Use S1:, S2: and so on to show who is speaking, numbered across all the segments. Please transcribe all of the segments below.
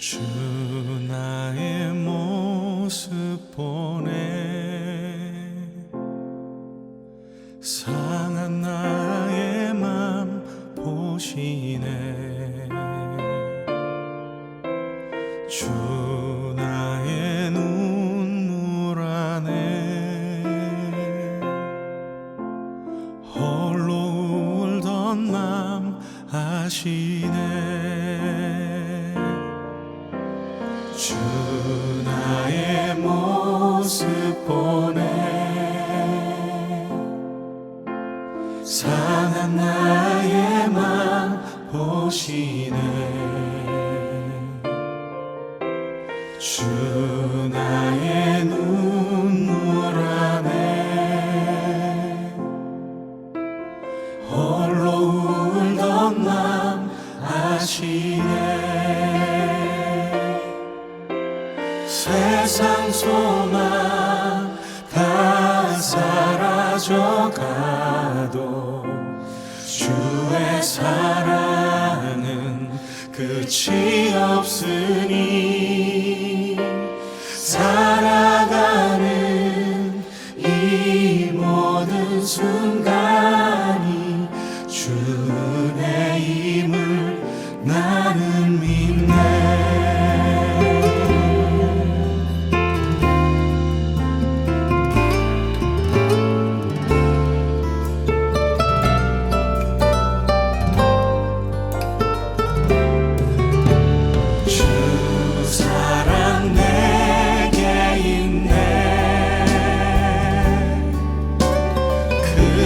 S1: 주 나의 모습 보네 상한 나의 맘 보시네 주 나의 눈물 안에 홀로 울던 맘 아시네 주 나의 모습 보네 상한 나의 맘 보시네 주 나의 눈물 안에 홀로 울던 맘 아시네 세상 소망 다 사라져가도 주의 사랑은 끝이 없으니 살아가는 이 모든 순간이 주 은혜임을 나는 믿네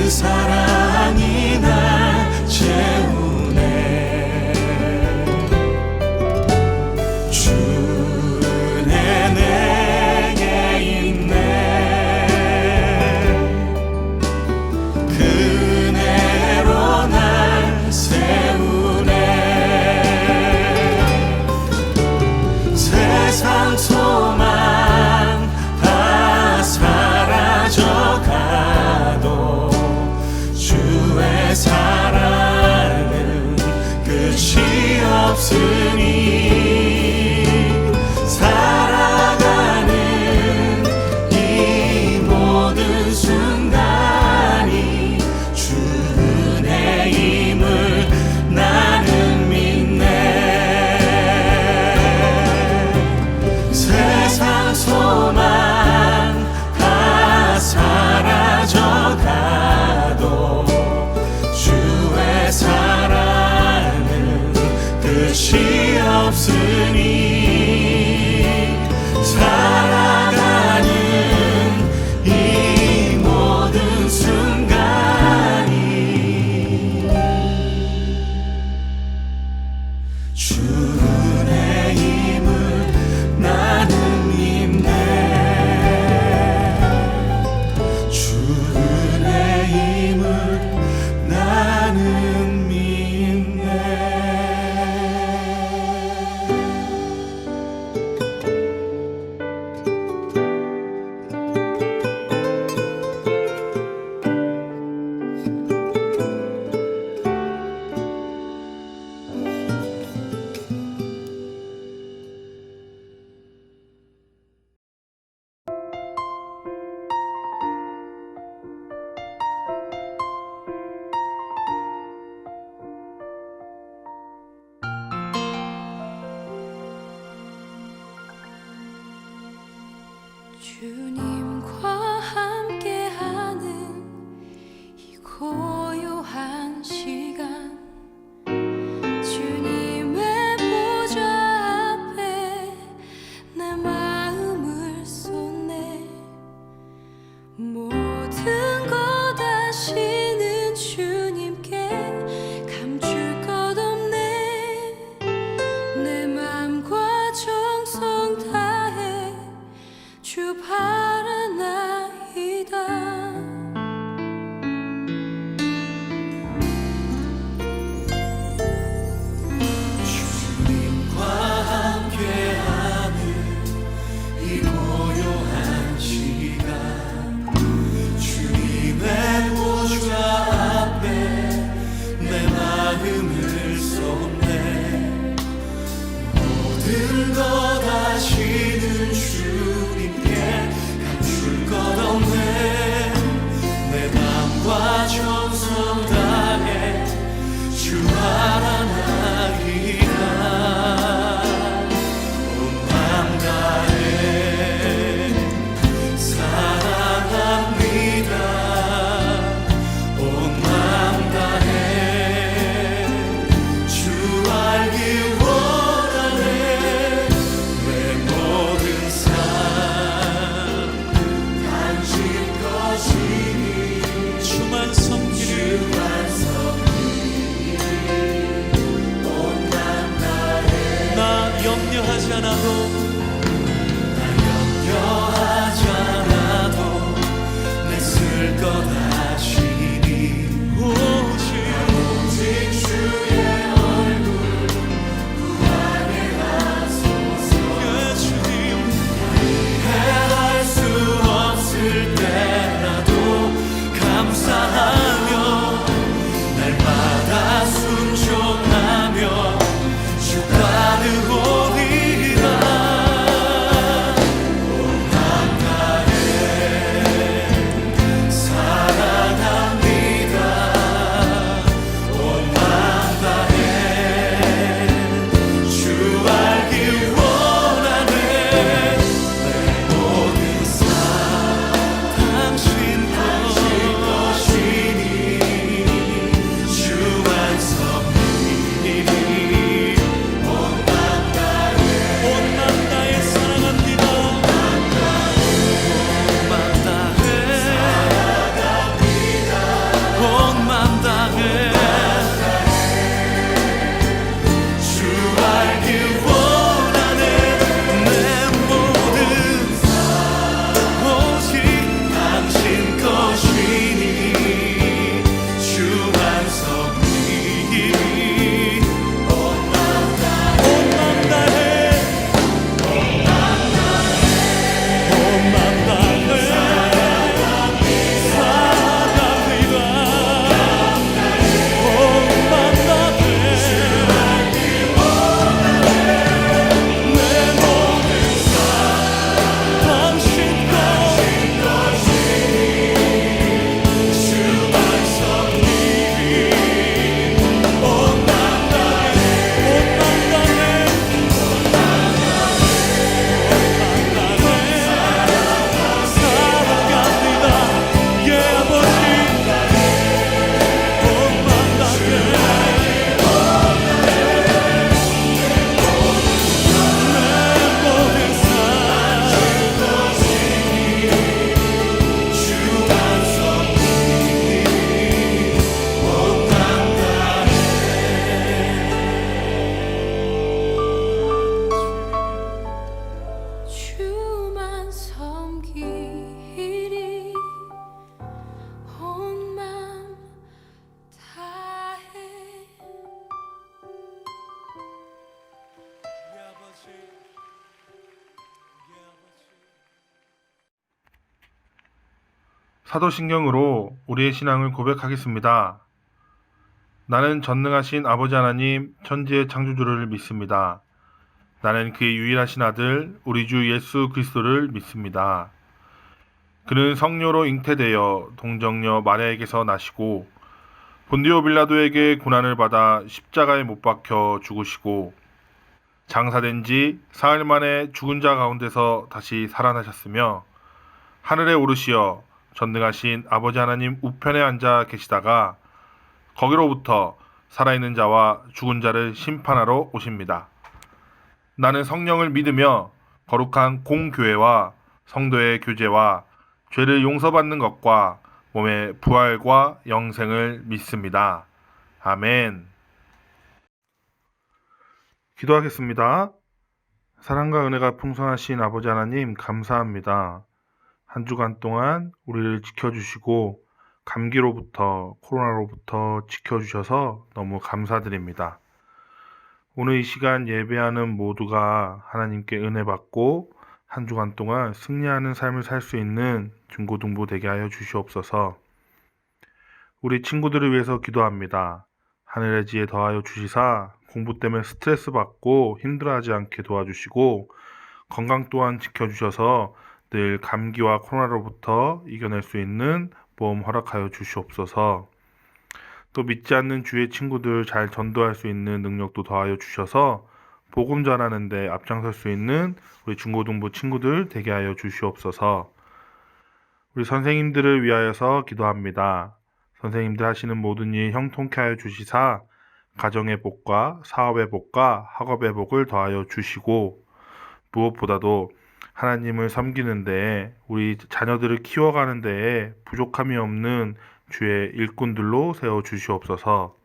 S1: 사랑이 날 채우네 주 은혜 내게 있네 그 은혜로 날 세우네 세상 소망 다 사라져가도 주의 사랑은 끝이 없으니 살아가는 이 모든 순간이 주 은혜임을 나는 믿네 세상 소망 다 사라져가도 주의 사랑은 끝이 없으니 살아가는 이 모든 순간이 주 은혜임을 나는 믿네 주 은혜임을 나는 믿네
S2: 주님과 함께하는 이 고요한 시간 주님의 보좌 앞에 내 마음을 쏟네 모든 것 아시는 주님께 감출 것 없네 내 맘과 정성 다해 주 바라
S1: 모든 것 아시는 주님께 감출 것 없네. 내 맘과 정성 다해 주 바라나이다. 온 맘 다해 사랑합니다. 온 맘 다해 주 알기 원하네. 내 모든 삶 당신 것이니 주만 섬기리. 온 맘 다해 나 염려하지 않아도 내 쓸 것 아시니. 오직 주의 얼굴 구하게 하소서. 주님 해할 수 없을 때라도 감사하며 날마다 순종하며 주 따르오리라.
S2: 주만 섬기리. 온 맘 다해.
S3: 사도신경으로 우리의 신앙을 고백하겠습니다. 나는 전능하신 아버지 하나님 천지의 창조주를 믿습니다. 나는 그의 유일하신 아들 우리 주 예수 그리스도를 믿습니다. 그는 성녀로 잉태되어 동정녀 마리아에게서 나시고 본디오 빌라도에게 고난을 받아 십자가에 못 박혀 죽으시고 장사된 지 사흘 만에 죽은 자 가운데서 다시 살아나셨으며 하늘에 오르시어 전능하신 아버지 하나님 우편에 앉아 계시다가 거기로부터 살아있는 자와 죽은 자를 심판하러 오십니다. 나는 성령을 믿으며 거룩한 공교회와 성도의 교제와 죄를 용서받는 것과 몸의 부활과 영생을 믿습니다. 아멘. 기도하겠습니다. 사랑과 은혜가 풍성하신 아버지 하나님 감사합니다. 한 주간 동안 우리를 지켜주시고 감기로부터 코로나로부터 지켜주셔서 너무 감사드립니다. 오늘 이 시간 예배하는 모두가 하나님께 은혜 받고 한 주간 동안 승리하는 삶을 살 수 있는 중고등부 되게 하여 주시옵소서. 우리 친구들을 위해서 기도합니다. 하늘의 지혜 더하여 주시사 공부 때문에 스트레스 받고 힘들어하지 않게 도와주시고 건강 또한 지켜주셔서 늘 감기와 코로나로부터 이겨낼 수 있는 보험 허락하여 주시옵소서. 또 믿지 않는 주위의 친구들 잘 전도할 수 있는 능력도 더하여 주셔서 복음 전하는데 앞장설 수 있는 우리 중고등부 친구들 되게 하여 주시옵소서. 우리 선생님들을 위하여서 기도합니다. 선생님들 하시는 모든 일 형통케 하여 주시사 가정의 복과 사업의 복과 학업의 복을 더하여 주시고 무엇보다도 하나님을 섬기는 데에 우리 자녀들을 키워가는 데에 부족함이 없는 주의 일꾼들로 세워 주시옵소서.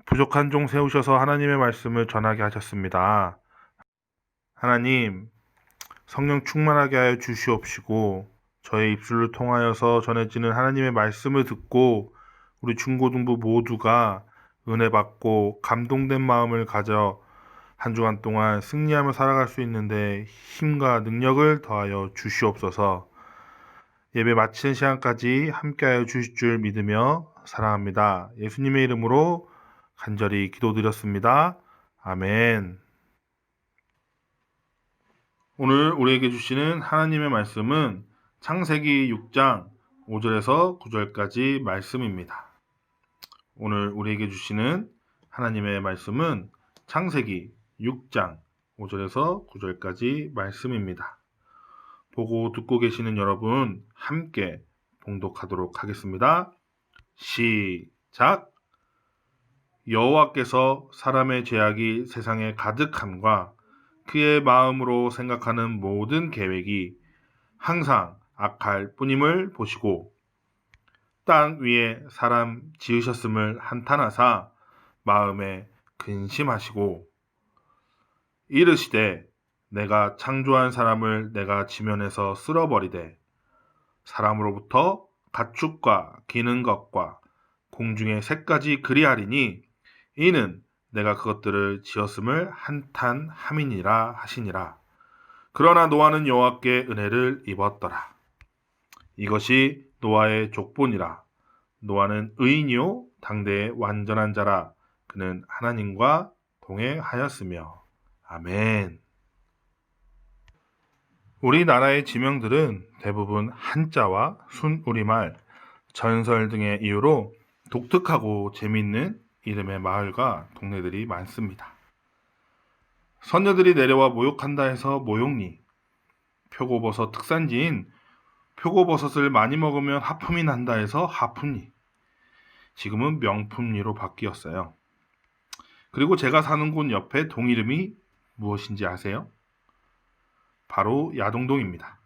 S3: 부족한 종 세우셔서 하나님의 말씀을 전하게 하셨습니다. 하나님, 성령 충만하게 하여 주시옵시고 저의 입술을 통하여서 전해지는 하나님의 말씀을 듣고 우리 중고등부 모두가 은혜 받고 감동된 마음을 가져 한 주간 동안 승리하며 살아갈 수 있는데 힘과 능력을 더하여 주시옵소서. 예배 마치는 시간까지 함께하여 주실 줄 믿으며 사랑합니다. 예수님의 이름으로 간절히 기도드렸습니다. 아멘. 오늘 우리에게 주시는 하나님의 말씀은 창세기 6장 5절에서 9절까지 말씀입니다. 오늘 우리에게 주시는 하나님의 말씀은 창세기 6장 5절에서 9절까지 말씀입니다. 보고 듣고 계시는 여러분 함께 봉독하도록 하겠습니다. 시작! 여호와께서 사람의 죄악이 세상에 가득함과 그의 마음으로 생각하는 모든 계획이 항상 악할 뿐임을 보시고 땅 위에 사람 지으셨음을 한탄하사 마음에 근심하시고 이르시되 내가 창조한 사람을 내가 지면에서 쓸어버리되 사람으로부터 가축과 기는 것과 공중의 새까지 그리하리니 이는 내가 그것들을 지었음을 한탄함이니라 하시니라. 그러나 노아는 여호와께 은혜를 입었더라. 이것이 노아의 족본이라. 노아는 의인이요 당대의 완전한 자라. 그는 하나님과 동행하였으며. 아멘. 우리나라의 지명들은 대부분 한자와 순우리말, 전설 등의 이유로 독특하고 재미있는 이름의 마을과 동네들이 많습니다. 선녀들이 내려와 모욕한다 해서 모욕리, 표고버섯 특산지인 표고버섯을 많이 먹으면 하품이 난다 해서 하품리, 지금은 명품리로 바뀌었어요. 그리고 제가 사는 곳 옆에 동 이름이 무엇인지 아세요? 바로 야동동입니다.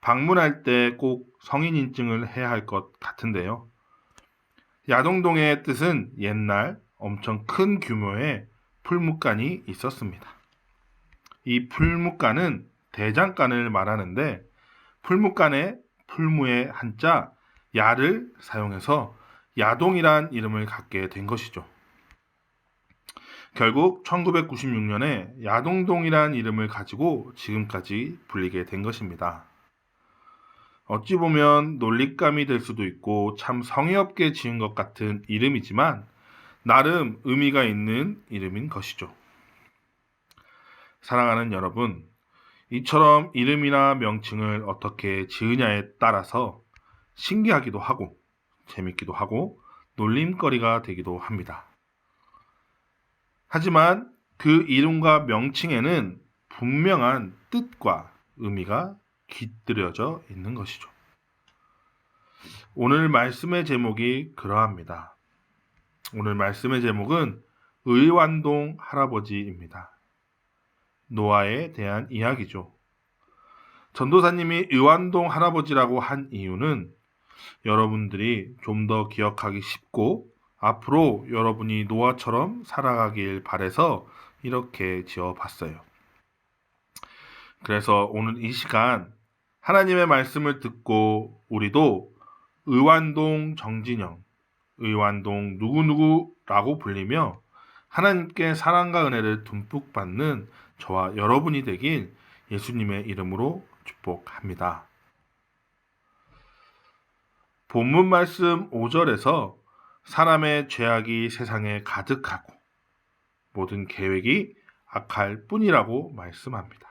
S3: 방문할 때 꼭 성인 인증을 해야 할 것 같은데요. 야동동의 뜻은 옛날 엄청 큰 규모의 풀무간이 있었습니다. 이 풀무간은 대장간을 말하는데 풀무간에 풀무의 한자 야를 사용해서 야동이란 이름을 갖게 된 것이죠. 결국 1996년에 야동동이란 이름을 가지고 지금까지 불리게 된 것입니다. 어찌 보면 놀잇감이 될 수도 있고 참 성의 없게 지은 것 같은 이름이지만 나름 의미가 있는 이름인 것이죠. 사랑하는 여러분, 이처럼 이름이나 명칭을 어떻게 지으냐에 따라서 신기하기도 하고 재밌기도 하고 놀림거리가 되기도 합니다. 하지만 그 이름과 명칭에는 분명한 뜻과 의미가 깃들여져 있는 것이죠. 오늘 말씀의 제목이 그러합니다. 오늘 말씀의 제목은 의완동 할아버지입니다. 노아에 대한 이야기죠. 전도사님이 의완동 할아버지라고 한 이유는 여러분들이 좀 더 기억하기 쉽고 앞으로 여러분이 노아처럼 살아가길 바라서 이렇게 지어봤어요. 그래서 오늘 이 시간 하나님의 말씀을 듣고 우리도 의완동 정진영, 의완동 누구누구라고 불리며 하나님께 사랑과 은혜를 듬뿍 받는 저와 여러분이 되길 예수님의 이름으로 축복합니다. 본문 말씀 5절에서 사람의 죄악이 세상에 가득하고 모든 계획이 악할 뿐이라고 말씀합니다.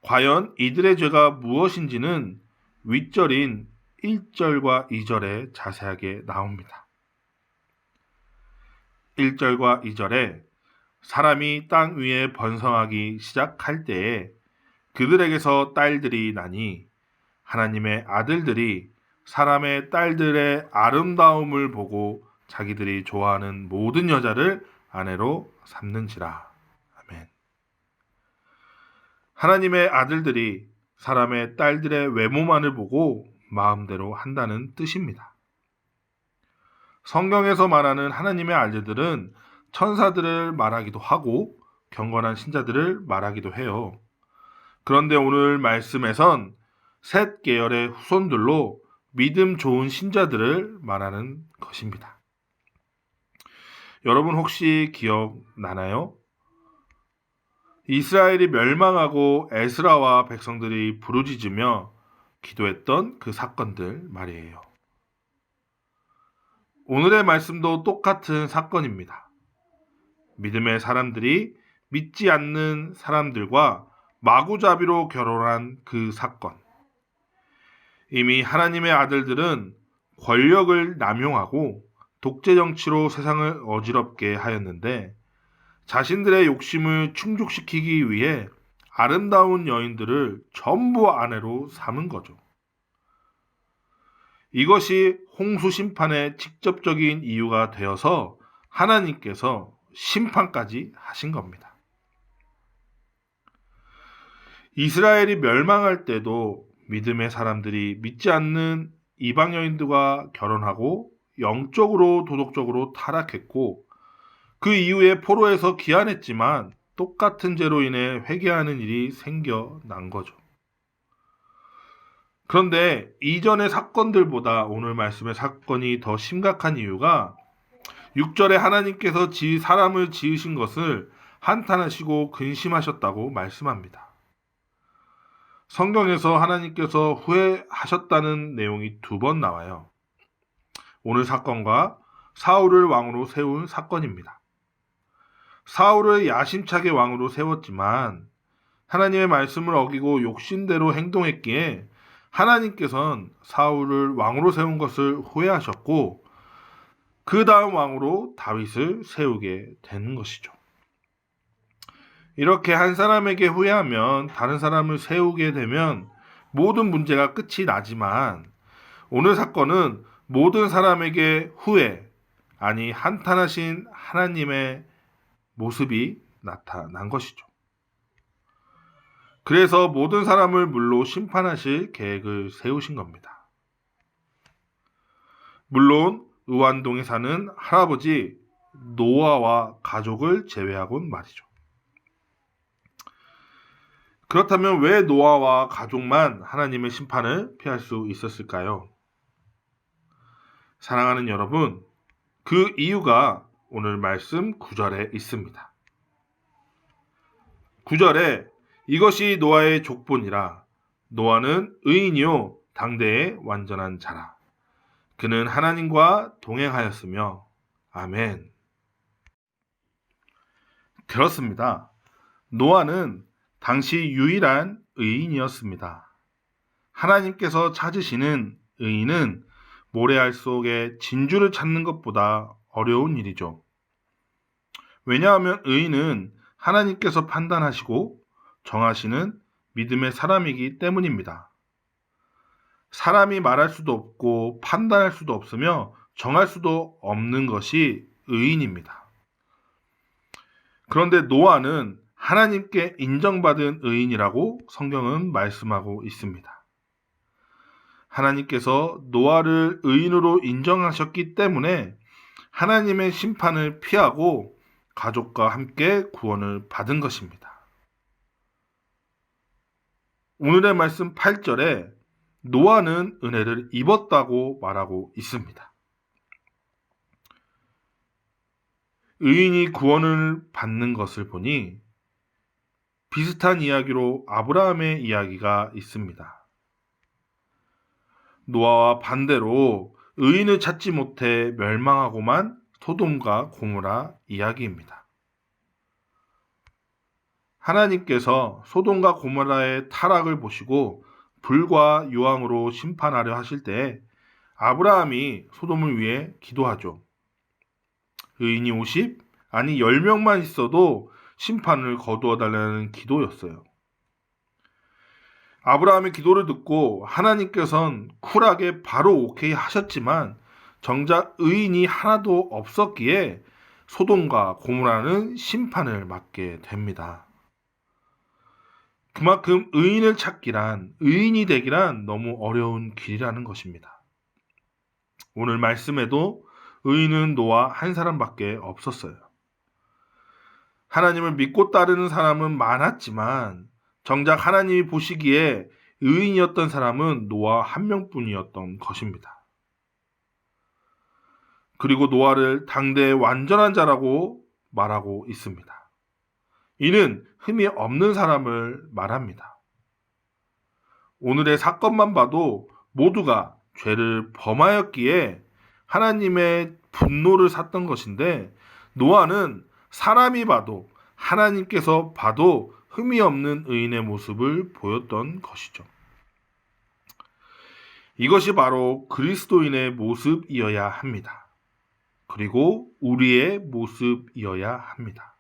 S3: 과연 이들의 죄가 무엇인지는 윗절인 1절과 2절에 자세하게 나옵니다. 1절과 2절에 사람이 땅 위에 번성하기 시작할 때에 그들에게서 딸들이 나니 하나님의 아들들이 사람의 딸들의 아름다움을 보고 자기들이 좋아하는 모든 여자를 아내로 삼는지라. 아멘. 하나님의 아들들이 사람의 딸들의 외모만을 보고 마음대로 한다는 뜻입니다. 성경에서 말하는 하나님의 아들들은 천사들을 말하기도 하고 경건한 신자들을 말하기도 해요. 그런데 오늘 말씀에선 셋 계열의 후손들로 믿음 좋은 신자들을 말하는 것입니다. 여러분 혹시 기억나나요? 이스라엘이 멸망하고 에스라와 백성들이 부르짖으며 기도했던 그 사건들 말이에요. 오늘의 말씀도 똑같은 사건입니다. 믿음의 사람들이 믿지 않는 사람들과 마구잡이로 결혼한 그 사건. 이미 하나님의 아들들은 권력을 남용하고 독재 정치로 세상을 어지럽게 하였는데 자신들의 욕심을 충족시키기 위해 아름다운 여인들을 전부 아내로 삼은 거죠. 이것이 홍수 심판의 직접적인 이유가 되어서 하나님께서 심판까지 하신 겁니다. 이스라엘이 멸망할 때도 믿음의 사람들이 믿지 않는 이방 여인들과 결혼하고 영적으로 도덕적으로 타락했고 그 이후에 포로에서 귀환했지만 똑같은 죄로 인해 회개하는 일이 생겨난 거죠. 그런데 이전의 사건들보다 오늘 말씀의 사건이 더 심각한 이유가 6절에 하나님께서 사람을 지으신 것을 한탄하시고 근심하셨다고 말씀합니다. 성경에서 하나님께서 후회하셨다는 내용이 2번 나와요. 오늘 사건과 사울을 왕으로 세운 사건입니다. 사울을 야심차게 왕으로 세웠지만 하나님의 말씀을 어기고 욕심대로 행동했기에 하나님께서는 사울을 왕으로 세운 것을 후회하셨고 그 다음 왕으로 다윗을 세우게 되는 것이죠. 이렇게 한 사람에게 후회하면 다른 사람을 세우게 되면 모든 문제가 끝이 나지만 오늘 사건은 모든 사람에게 후회, 아니 한탄하신 하나님의 모습이 나타난 것이죠. 그래서 모든 사람을 물로 심판하실 계획을 세우신 겁니다. 물론 의완동에 사는 할아버지 노아와 가족을 제외하곤 말이죠. 그렇다면 왜 노아와 가족만 하나님의 심판을 피할 수 있었을까요? 사랑하는 여러분, 그 이유가 오늘 말씀 9절에 있습니다. 9절에 이것이 노아의 족본이라 노아는 의인이요 당대의 완전한 자라. 그는 하나님과 동행하였으며 아멘. 그렇습니다. 노아는 당시 유일한 의인이었습니다. 하나님께서 찾으시는 의인은 모래알 속에 진주를 찾는 것보다 어려운 일이죠. 왜냐하면 의인은 하나님께서 판단하시고 정하시는 믿음의 사람이기 때문입니다. 사람이 말할 수도 없고 판단할 수도 없으며 정할 수도 없는 것이 의인입니다. 그런데 노아는 하나님께 인정받은 의인이라고 성경은 말씀하고 있습니다. 하나님께서 노아를 의인으로 인정하셨기 때문에 하나님의 심판을 피하고 가족과 함께 구원을 받은 것입니다. 오늘의 말씀 8절에 노아는 은혜를 입었다고 말하고 있습니다. 의인이 구원을 받는 것을 보니 비슷한 이야기로 아브라함의 이야기가 있습니다. 노아와 반대로 의인을 찾지 못해 멸망하고만 소돔과 고모라 이야기입니다. 하나님께서 소돔과 고모라의 타락을 보시고 불과 유황으로 심판하려 하실 때 아브라함이 소돔을 위해 기도하죠. 의인이 50, 아니 10명만 있어도 심판을 거두어 달라는 기도였어요. 아브라함의 기도를 듣고 하나님께서는 쿨하게 바로 오케이 하셨지만 정작 의인이 하나도 없었기에 소돔과 고모라는 심판을 맞게 됩니다. 그만큼 의인을 찾기란, 의인이 되기란 너무 어려운 길이라는 것입니다. 오늘 말씀에도 의인은 노아 한 사람밖에 없었어요. 하나님을 믿고 따르는 사람은 많았지만 정작 하나님이 보시기에 의인이었던 사람은 노아 한 명뿐이었던 것입니다. 그리고 노아를 당대의 완전한 자라고 말하고 있습니다. 이는 흠이 없는 사람을 말합니다. 오늘의 사건만 봐도 모두가 죄를 범하였기에 하나님의 분노를 샀던 것인데 노아는 사람이 봐도 하나님께서 봐도 흠이 없는 의인의 모습을 보였던 것이죠. 이것이 바로 그리스도인의 모습이어야 합니다. 그리고 우리의 모습이어야 합니다.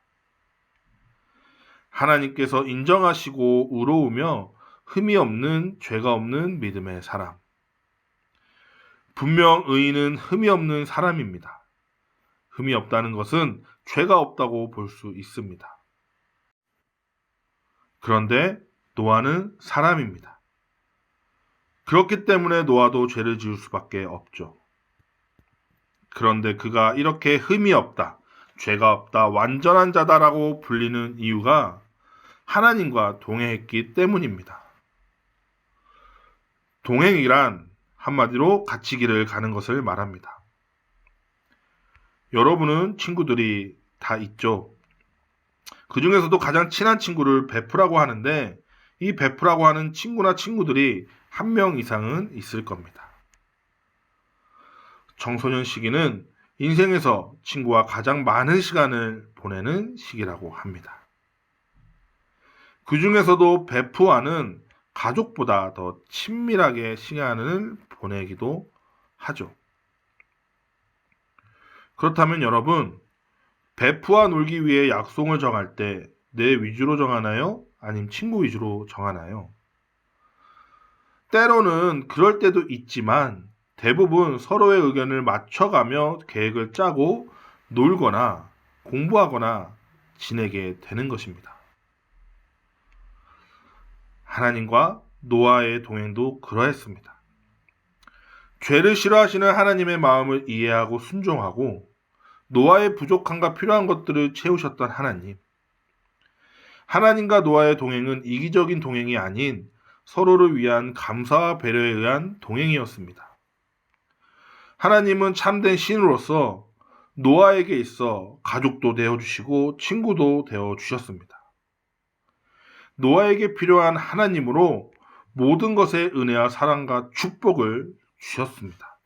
S3: 하나님께서 인정하시고 우러우며 흠이 없는 죄가 없는 믿음의 사람. 분명 의인은 흠이 없는 사람입니다. 흠이 없다는 것은 죄가 없다고 볼 수 있습니다. 그런데 노아는 사람입니다. 그렇기 때문에 노아도 죄를 지을 수밖에 없죠. 그런데 그가 이렇게 흠이 없다, 죄가 없다, 완전한 자다라고 불리는 이유가 하나님과 동행했기 때문입니다. 동행이란 한마디로 같이 길을 가는 것을 말합니다. 여러분은 친구들이 다 있죠. 그 중에서도 가장 친한 친구를 베프라고 하는데 이 베프라고 하는 친구나 친구들이 한 명 이상은 있을 겁니다. 청소년 시기는 인생에서 친구와 가장 많은 시간을 보내는 시기라고 합니다. 그 중에서도 베프와는 가족보다 더 친밀하게 시간을 보내기도 하죠. 그렇다면 여러분, 베프와 놀기 위해 약속을 정할 때 내 위주로 정하나요? 아니면 친구 위주로 정하나요? 때로는 그럴 때도 있지만 대부분 서로의 의견을 맞춰가며 계획을 짜고 놀거나 공부하거나 지내게 되는 것입니다. 하나님과 노아의 동행도 그러했습니다. 죄를 싫어하시는 하나님의 마음을 이해하고 순종하고 노아의 부족함과 필요한 것들을 채우셨던 하나님. 하나님과 노아의 동행은 이기적인 동행이 아닌 서로를 위한 감사와 배려에 의한 동행이었습니다. 하나님은 참된 신으로서 노아에게 있어 가족도 되어주시고 친구도 되어주셨습니다. 노아에게 필요한 하나님으로 모든 것에 은혜와 사랑과 축복을 주셨습니다.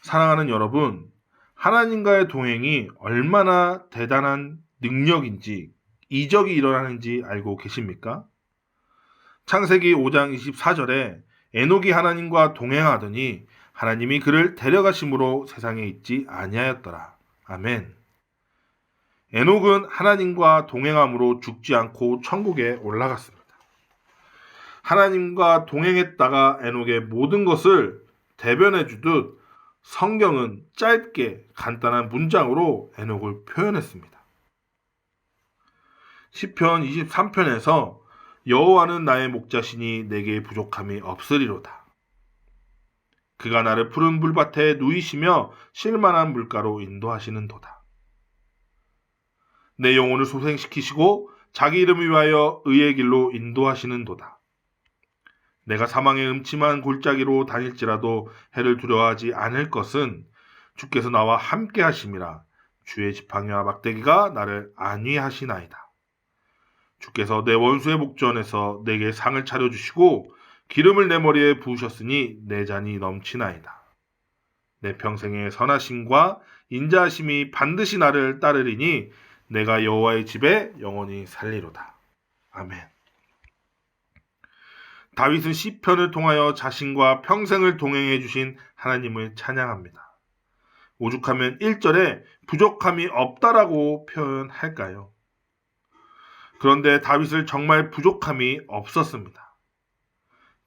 S3: 사랑하는 여러분, 하나님과의 동행이 얼마나 대단한 능력인지, 이적이 일어나는지 알고 계십니까? 창세기 5장 24절에 에녹이 하나님과 동행하더니 하나님이 그를 데려가심으로 세상에 있지 아니하였더라. 아멘. 에녹은 하나님과 동행함으로 죽지 않고 천국에 올라갔습니다. 하나님과 동행했다가 에녹의 모든 것을 대변해 주듯 성경은 짧게 간단한 문장으로 에녹을 표현했습니다. 시편 23편에서 여호와는 나의 목자시니 내게 부족함이 없으리로다. 그가 나를 푸른 물밭에 누이시며 쉴만한 물가로 인도하시는도다. 내 영혼을 소생시키시고 자기 이름을 위하여 의의 길로 인도하시는도다. 내가 사망의 음침한 골짜기로 다닐지라도 해를 두려워하지 않을 것은 주께서 나와 함께 하심이라. 주의 지팡이와 막대기가 나를 안위하시나이다. 주께서 내 원수의 목전에서 내게 상을 차려주시고 기름을 내 머리에 부으셨으니 내 잔이 넘치나이다. 내 평생의 선하심과 인자하심이 반드시 나를 따르리니 내가 여호와의 집에 영원히 살리로다. 아멘. 다윗은 시편을 통하여 자신과 평생을 동행해 주신 하나님을 찬양합니다. 오죽하면 1절에 부족함이 없다라고 표현할까요? 그런데 다윗을 정말 부족함이 없었습니다.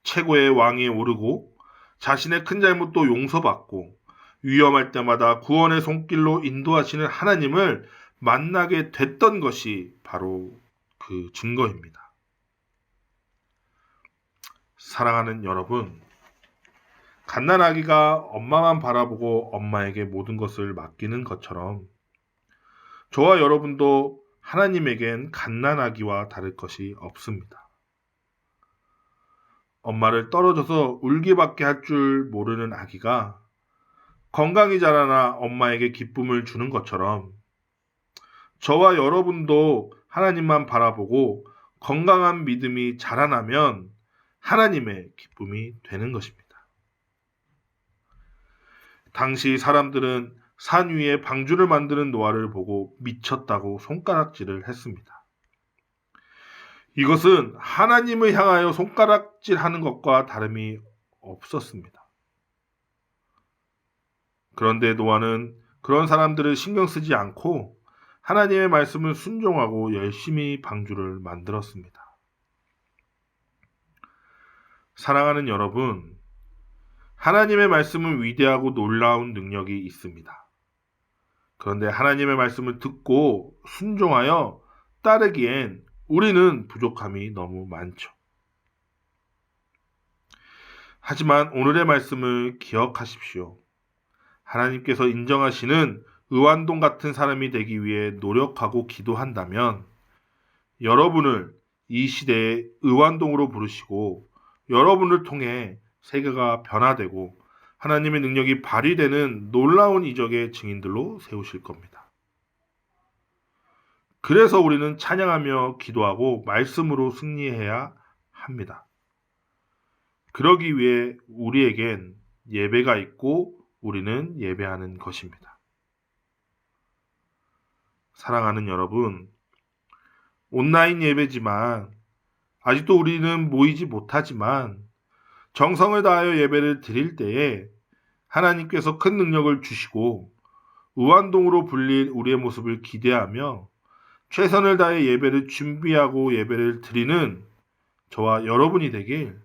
S3: 최고의 왕위에 오르고 자신의 큰 잘못도 용서받고 위험할 때마다 구원의 손길로 인도하시는 하나님을 만나게 됐던 것이 바로 그 증거입니다. 사랑하는 여러분, 갓난아기가 엄마만 바라보고 엄마에게 모든 것을 맡기는 것처럼 저와 여러분도 하나님에겐 갓난아기와 다를 것이 없습니다. 엄마를 떨어져서 울기밖에 할 줄 모르는 아기가 건강히 자라나 엄마에게 기쁨을 주는 것처럼 저와 여러분도 하나님만 바라보고 건강한 믿음이 자라나면 하나님의 기쁨이 되는 것입니다. 당시 사람들은 산 위에 방주를 만드는 노아를 보고 미쳤다고 손가락질을 했습니다. 이것은 하나님을 향하여 손가락질하는 것과 다름이 없었습니다. 그런데 노아는 그런 사람들을 신경 쓰지 않고 하나님의 말씀을 순종하고 열심히 방주를 만들었습니다. 사랑하는 여러분, 하나님의 말씀은 위대하고 놀라운 능력이 있습니다. 그런데 하나님의 말씀을 듣고 순종하여 따르기엔 우리는 부족함이 너무 많죠. 하지만 오늘의 말씀을 기억하십시오. 하나님께서 인정하시는 의완동 같은 사람이 되기 위해 노력하고 기도한다면 여러분을 이 시대의 의완동으로 부르시고 여러분을 통해 세계가 변화되고 하나님의 능력이 발휘되는 놀라운 이적의 증인들로 세우실 겁니다. 그래서 우리는 찬양하며 기도하고 말씀으로 승리해야 합니다. 그러기 위해 우리에겐 예배가 있고 우리는 예배하는 것입니다. 사랑하는 여러분, 온라인 예배지만 아직도 우리는 모이지 못하지만 정성을 다하여 예배를 드릴 때에 하나님께서 큰 능력을 주시고 의완동으로 불릴 우리의 모습을 기대하며 최선을 다해 예배를 준비하고 예배를 드리는 저와 여러분이 되길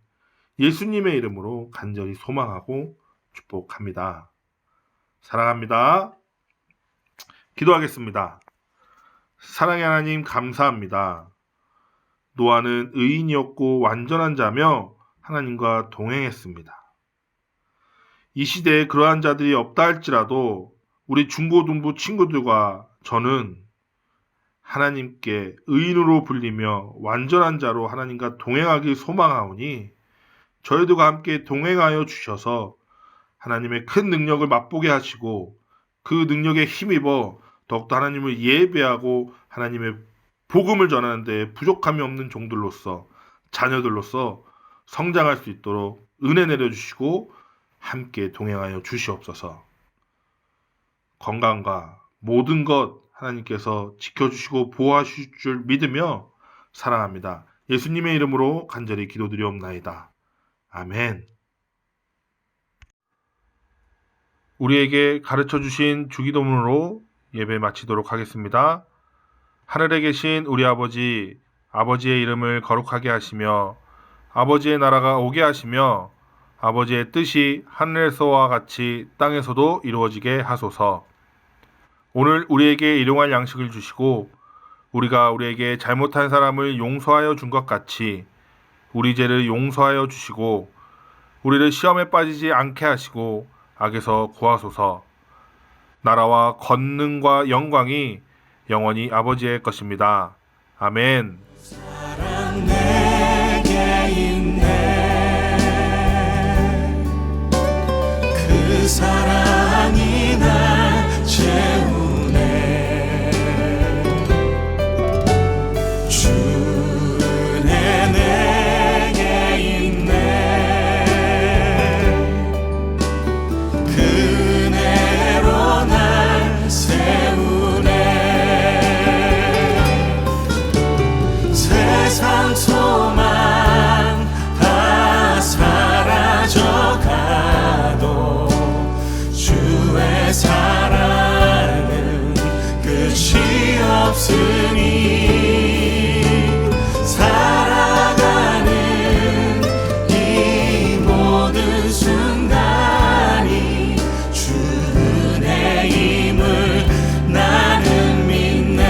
S3: 예수님의 이름으로 간절히 소망하고 축복합니다. 사랑합니다. 기도하겠습니다. 사랑의 하나님 감사합니다. 노아는 의인이었고 완전한 자며 하나님과 동행했습니다. 이 시대에 그러한 자들이 없다 할지라도 우리 중고등부 친구들과 저는 하나님께 의인으로 불리며 완전한 자로 하나님과 동행하길 소망하오니 저희들과 함께 동행하여 주셔서 하나님의 큰 능력을 맛보게 하시고 그 능력에 힘입어 더욱더 하나님을 예배하고 하나님의 복음을 전하는 데 부족함이 없는 종들로서 자녀들로서 성장할 수 있도록 은혜 내려주시고 함께 동행하여 주시옵소서. 건강과 모든 것 하나님께서 지켜주시고 보호하실 줄 믿으며 사랑합니다. 예수님의 이름으로 간절히 기도드리옵나이다. 아멘. 우리에게 가르쳐주신 주기도문으로 예배 마치도록 하겠습니다. 하늘에 계신 우리 아버지, 아버지의 이름을 거룩하게 하시며 아버지의 나라가 오게 하시며 아버지의 뜻이 하늘에서와 같이 땅에서도 이루어지게 하소서. 오늘 우리에게 일용할 양식을 주시고 우리가 우리에게 잘못한 사람을 용서하여 준 것 같이 우리 죄를 용서하여 주시고 우리를 시험에 빠지지 않게 하시고 악에서 구하소서. 나라와 권능과 영광이 영원히 아버지의 것입니다. 아멘.
S1: 사랑 내게 있네. 그 사랑이 날 채우네. 주 은혜 내게 있네. 없으니 살아가는 이 모든 순간이 주 은혜임을 나는 믿네.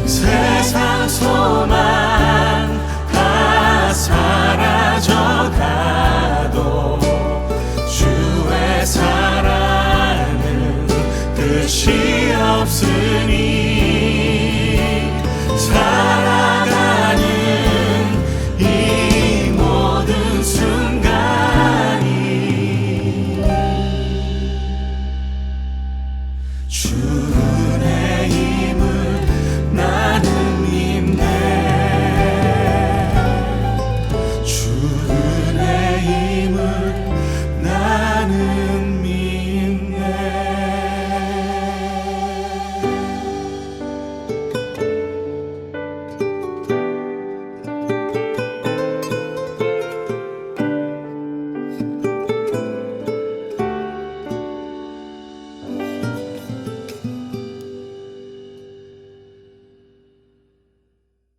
S1: 세상 소망 다 사라져가도 주의 사랑은 끝이 없으니